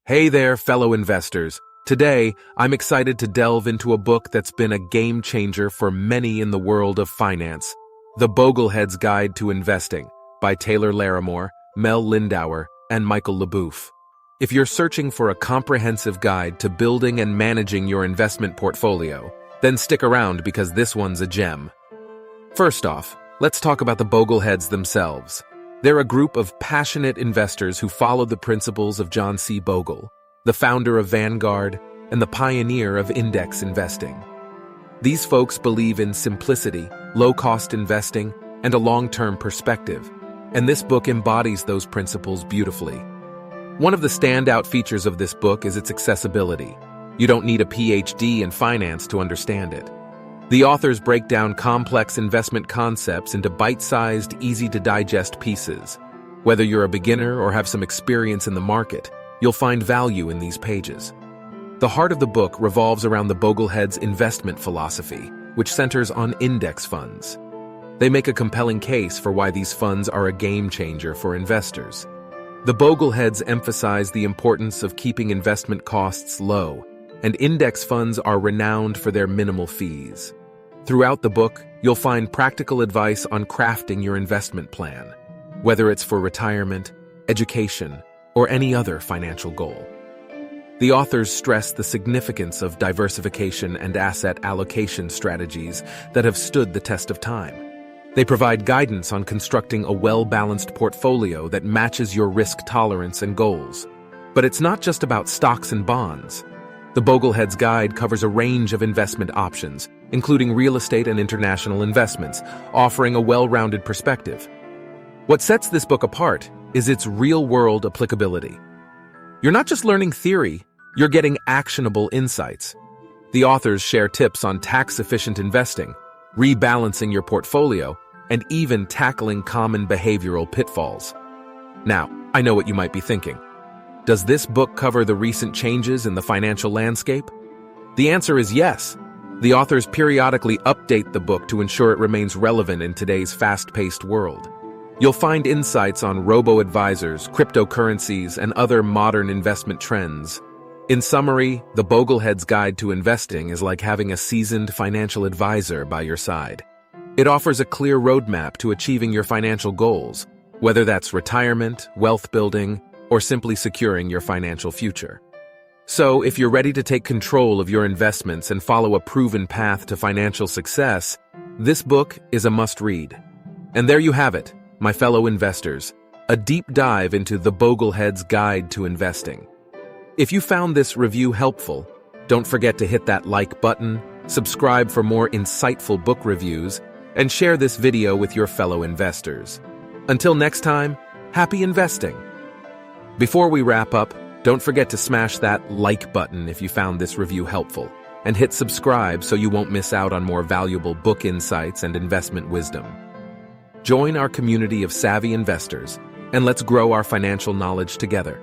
Hey there, fellow investors. Today, I'm excited to delve into a book that's been a game changer for many in the world of finance. The Boglehead's Guide to Investing by Taylor Larimore, Mel Lindauer, and Michael LeBoeuf. If you're searching for a comprehensive guide to building and managing your investment portfolio, then stick around because this one's a gem. First off, let's talk about the Bogleheads themselves. They're a group of passionate investors who follow the principles of John C. Bogle, the founder of Vanguard and the pioneer of index investing. These folks believe in simplicity, low-cost investing, and a long-term perspective, and this book embodies those principles beautifully. One of the standout features of this book is its accessibility. You don't need a PhD in finance to understand it. The authors break down complex investment concepts into bite-sized, easy-to-digest pieces. Whether you're a beginner or have some experience in the market, you'll find value in these pages. The heart of the book revolves around the Boglehead's investment philosophy, which centers on index funds. They make a compelling case for why these funds are a game changer for investors. The Bogleheads emphasize the importance of keeping investment costs low, and index funds are renowned for their minimal fees. Throughout the book, you'll find practical advice on crafting your investment plan, whether it's for retirement, education, or any other financial goal. The authors stress the significance of diversification and asset allocation strategies that have stood the test of time. They provide guidance on constructing a well-balanced portfolio that matches your risk tolerance and goals. But it's not just about stocks and bonds. The Boglehead's Guide covers a range of investment options, including real estate and international investments, offering a well-rounded perspective. What sets this book apart is its real-world applicability. You're not just learning theory, you're getting actionable insights. The authors share tips on tax-efficient investing, rebalancing your portfolio, and even tackling common behavioral pitfalls. Now, I know what you might be thinking. Does this book cover the recent changes in the financial landscape? The answer is yes. The authors periodically update the book to ensure it remains relevant in today's fast-paced world. You'll find insights on robo-advisors, cryptocurrencies, and other modern investment trends. In summary, the Boglehead's Guide to Investing is like having a seasoned financial advisor by your side. It offers a clear roadmap to achieving your financial goals, whether that's retirement, wealth building, or simply securing your financial future. So, if you're ready to take control of your investments and follow a proven path to financial success, this book is a must-read. And there you have it, my fellow investors, a deep dive into the Boglehead's Guide to Investing. If you found this review helpful, don't forget to hit that like button, subscribe for more insightful book reviews, and share this video with your fellow investors. Until next time, happy investing! Before we wrap up, don't forget to smash that like button if you found this review helpful, and hit subscribe so you won't miss out on more valuable book insights and investment wisdom. Join our community of savvy investors, and let's grow our financial knowledge together.